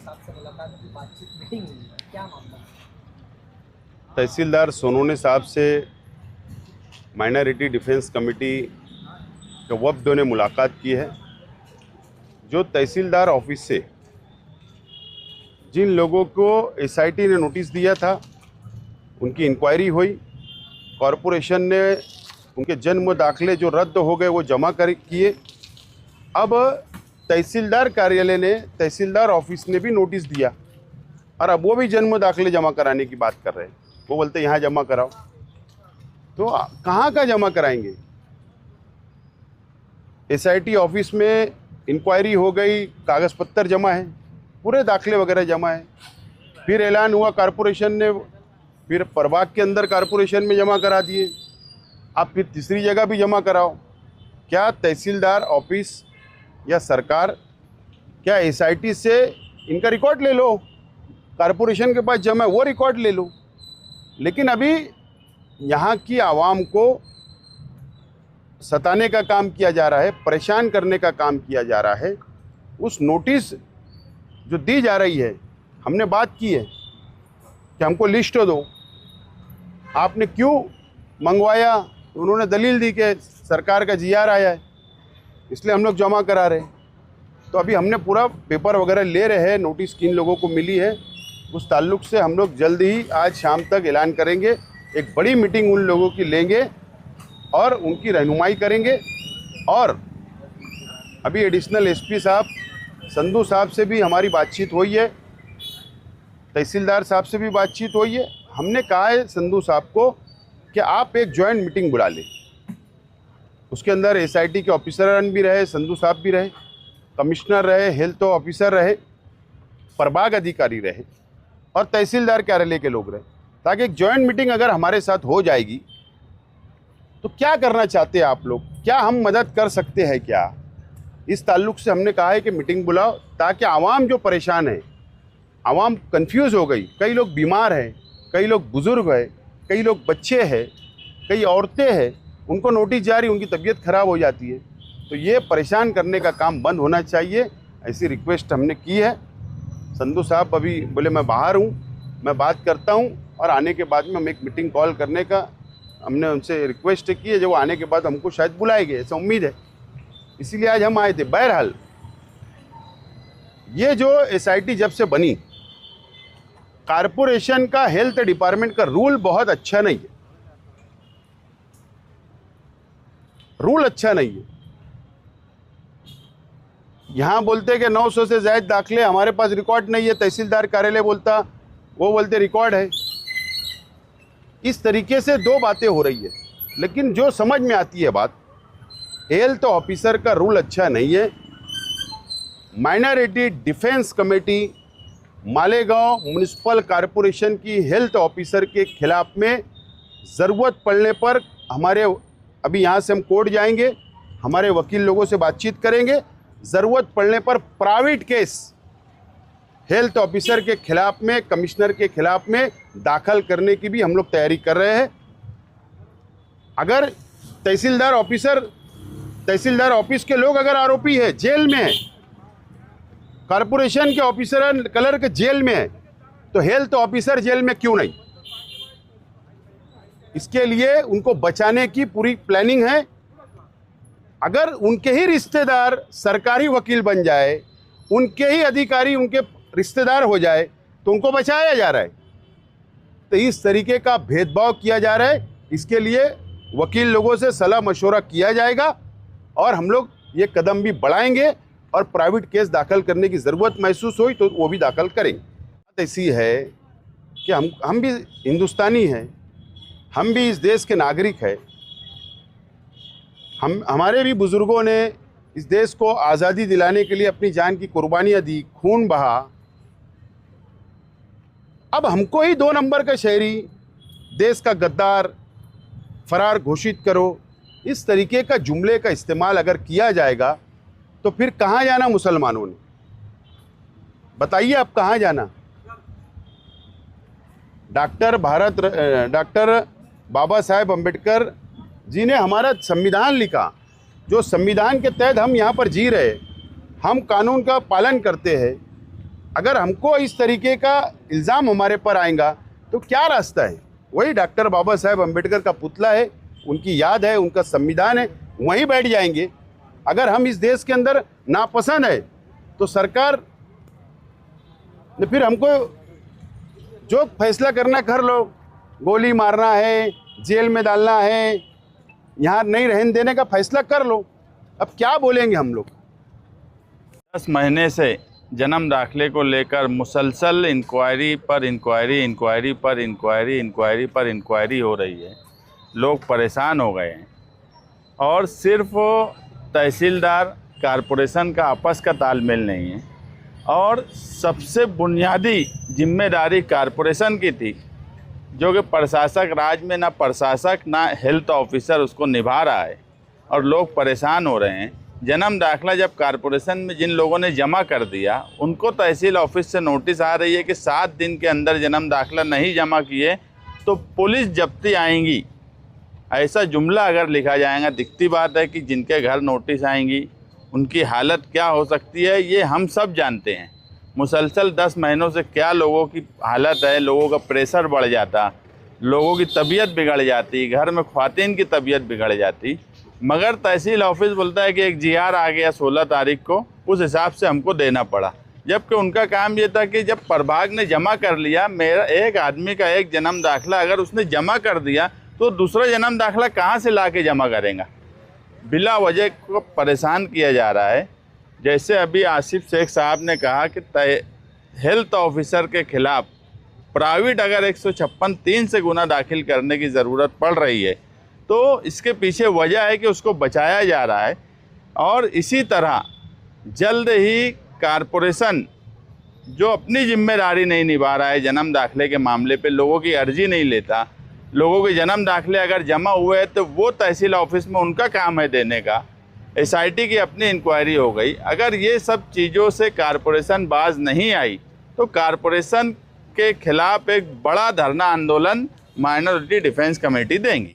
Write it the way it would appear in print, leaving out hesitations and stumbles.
साहब से मुलाकात की, बातचीत, मीटिंग हुई है, क्या मामला? तहसीलदार सोनोने साहब से माइनॉरिटी डिफेंस कमेटी के वफ्द ने मुलाकात की है। जो तहसीलदार ऑफिस से जिन लोगों को एसआईटी ने नोटिस दिया था, उनकी इंक्वायरी हुई। कॉरपोरेशन ने उनके जन्म दाखिले जो रद्द हो गए वो जमा किए। अब तहसीलदार कार्यालय ने, तहसीलदार ऑफिस ने भी नोटिस दिया और अब वो भी जन्म दाखिले जमा कराने की बात कर रहे हैं। वो बोलते यहाँ जमा कराओ, तो कहाँ का जमा कराएंगे? एसआईटी ऑफिस में इंक्वायरी हो गई, कागज़ पत्तर जमा है, पूरे दाखिले वगैरह जमा है। फिर ऐलान हुआ कॉरपोरेशन ने, फिर प्रभाग के अंदर कॉरपोरेशन में जमा करा दिए। आप फिर तीसरी जगह भी जमा कराओ। क्या तहसीलदार ऑफिस या सरकार, क्या एसआईटी से इनका रिकॉर्ड ले लो, कॉरपोरेशन के पास जमा है वो रिकॉर्ड ले लो। लेकिन अभी यहाँ की आवाम को सताने का काम किया जा रहा है, परेशान करने का काम किया जा रहा है। उस नोटिस जो दी जा रही है, हमने बात की है कि हमको लिस्ट दो, आपने क्यों मंगवाया? उन्होंने दलील दी कि सरकार का जीआर आया है, इसलिए हम लोग जमा करा रहे हैं। तो अभी हमने पूरा पेपर वगैरह ले रहे हैं, नोटिस किन लोगों को मिली है उस ताल्लुक से हम लोग जल्द ही आज शाम तक ऐलान करेंगे। एक बड़ी मीटिंग उन लोगों की लेंगे और उनकी रहनुमाई करेंगे। और अभी एडिशनल एसपी साहब संधू साहब से भी हमारी बातचीत हुई है, तहसीलदार साहब से भी बातचीत हुई है। हमने कहा है संधू साहब को कि आप एक जॉइंट मीटिंग बुला लें, उसके अंदर एसआईटी के ऑफिसर भी रहे, संधू साहब भी रहे, कमिश्नर रहे, हेल्थ ऑफिसर रहे, प्रभाग अधिकारी रहे और तहसीलदार कार्यालय के लोग रहे, ताकि एक जॉइंट मीटिंग अगर हमारे साथ हो जाएगी तो क्या करना चाहते हैं आप लोग, क्या हम मदद कर सकते हैं क्या, इस ताल्लुक से हमने कहा है कि मीटिंग बुलाओ, ताकि आवाम जो परेशान है, आवाम कंफ्यूज हो गई, कई लोग बीमार हैं, कई लोग बुज़ुर्ग हैं, कई लोग बच्चे हैं, कई औरतें हैं, उनको नोटिस जारी, उनकी तबीयत ख़राब हो जाती है। तो ये परेशान करने का काम बंद होना चाहिए, ऐसी रिक्वेस्ट हमने की है। संधू साहब अभी बोले मैं बाहर हूँ, मैं बात करता हूँ और आने के बाद में हम एक मीटिंग कॉल करने का हमने उनसे रिक्वेस्ट की है। जब वो आने के बाद हमको शायद बुलाएंगे, ऐसा उम्मीद है, इसीलिए आज हम आए थे। बहरहाल ये जो एसआईटी जब से बनी, कॉरपोरेशन का हेल्थ डिपार्टमेंट का रूल बहुत अच्छा नहीं है, रूल अच्छा नहीं है। यहाँ बोलते हैं कि 900 से ज़्यादा दाखिले, हमारे पास रिकॉर्ड नहीं है, तहसीलदार कार्यालय बोलता, वो बोलते रिकॉर्ड है। इस तरीके से दो बातें हो रही है। लेकिन जो समझ में आती है बात, हेल्थ ऑफिसर का रूल अच्छा नहीं है। Minority defence committee Malegaon municipal corporation की हेल्थ ऑफिसर के खिलाफ में ज़रूरत पड़ने पर हमारे, अभी यहाँ से हम कोर्ट जाएंगे, हमारे वकील लोगों से बातचीत करेंगे, ज़रूरत पड़ने पर प्राइवेट केस हेल्थ ऑफिसर के खिलाफ में, कमिश्नर के खिलाफ में दाखिल करने की भी हम लोग तैयारी कर रहे हैं। अगर तहसीलदार ऑफिस के लोग अगर आरोपी है, जेल में है, कॉरपोरेशन के ऑफिसर क्लर्क जेल में है, तो हेल्थ ऑफिसर जेल में क्यों नहीं? इसके लिए उनको बचाने की पूरी प्लानिंग है। अगर उनके ही रिश्तेदार सरकारी वकील बन जाए, उनके ही अधिकारी उनके रिश्तेदार हो जाए, तो उनको बचाया जा रहा है। तो इस तरीके का भेदभाव किया जा रहा है। इसके लिए वकील लोगों से सलाह मशवरा किया जाएगा और हम लोग ये कदम भी बढ़ाएंगे और प्राइवेट केस दाखिल करने की ज़रूरत महसूस हुई तो वो भी दाखिल करेंगे। बात ऐसी है कि हम भी हिंदुस्तानी हैं, हम भी इस देश के नागरिक हैं। हमारे भी बुज़ुर्गों ने इस देश को आज़ादी दिलाने के लिए अपनी जान की कुर्बानियाँ दी, खून बहा। अब हमको ही 2 नंबर का शहरी, देश का गद्दार, फरार घोषित करो, इस तरीके का जुमले का इस्तेमाल अगर किया जाएगा तो फिर कहाँ जाना मुसलमानों ने? बताइए आप कहाँ जाना? डॉक्टर बाबा साहेब अम्बेडकर जी ने हमारा संविधान लिखा, जो संविधान के तहत हम यहाँ पर जी रहे, हम कानून का पालन करते हैं। अगर हमको इस तरीके का इल्ज़ाम हमारे पर आएगा तो क्या रास्ता है? वही डॉक्टर बाबा साहेब अम्बेडकर का पुतला है, उनकी याद है, उनका संविधान है, वहीं बैठ जाएंगे। अगर हम इस देश के अंदर नापसंद है तो सरकार ने फिर हमको जो फैसला करना कर लो, गोली मारना है, जेल में डालना है, यहाँ नहीं रहने देने का फैसला कर लो। अब क्या बोलेंगे हम लोग? 10 महीने से जन्म दाखिले को लेकर मुसलसल इंक्वायरी पर इंक्वायरी हो रही है। लोग परेशान हो गए हैं और सिर्फ तहसीलदार कॉरपोरेशन का आपस का तालमेल नहीं है और सबसे बुनियादी जिम्मेदारी कॉरपोरेशन की थी, जो कि प्रशासक राज में ना प्रशासक ना हेल्थ ऑफिसर उसको निभा रहा है और लोग परेशान हो रहे हैं। जन्म दाखिला जब कॉरपोरेशन में जिन लोगों ने जमा कर दिया उनको तहसील ऑफिस से नोटिस आ रही है कि 7 दिन के अंदर जन्म दाखिला नहीं जमा किए तो पुलिस जब्ती आएंगी। ऐसा जुमला अगर लिखा जाएगा, दिखती बात है कि जिनके घर नोटिस आएंगी उनकी हालत क्या हो सकती है ये हम सब जानते हैं। मुसलसल 10 महीनों से क्या लोगों की हालत है, लोगों का प्रेशर बढ़ जाता, लोगों की तबीयत बिगड़ जाती, घर में ख्वातीन की तबीयत बिगड़ जाती, मगर तहसील ऑफिस बोलता है कि एक GR आ गया 16 तारीख को, उस हिसाब से हमको देना पड़ा। जबकि उनका काम ये था कि जब प्रभाग ने जमा कर लिया, मेरा एक आदमी का एक जन्म दाखिला अगर उसने जमा कर दिया तो दूसरा जन्म दाखिला कहाँ से ला के जमा करेगा? बिला वजह को परेशान किया जा रहा है। जैसे अभी आसिफ शेख साहब ने कहा कि हेल्थ ऑफिसर के खिलाफ प्राइवेट अगर 156(3) से गुना दाखिल करने की ज़रूरत पड़ रही है तो इसके पीछे वजह है कि उसको बचाया जा रहा है। और इसी तरह जल्द ही कॉरपोरेशन जो अपनी जिम्मेदारी नहीं निभा रहा है जन्म दाखिले के मामले पे, लोगों की अर्जी नहीं लेता, लोगों के जन्म दाखिले अगर जमा हुए हैं तो वो तहसील ऑफिस में उनका काम है देने का। SIT की अपनी इंक्वायरी हो गई। अगर ये सब चीज़ों से कॉरपोरेशन बाज नहीं आई तो कॉरपोरेशन के खिलाफ एक बड़ा धरना आंदोलन माइनॉरिटी डिफेंस कमेटी देंगी।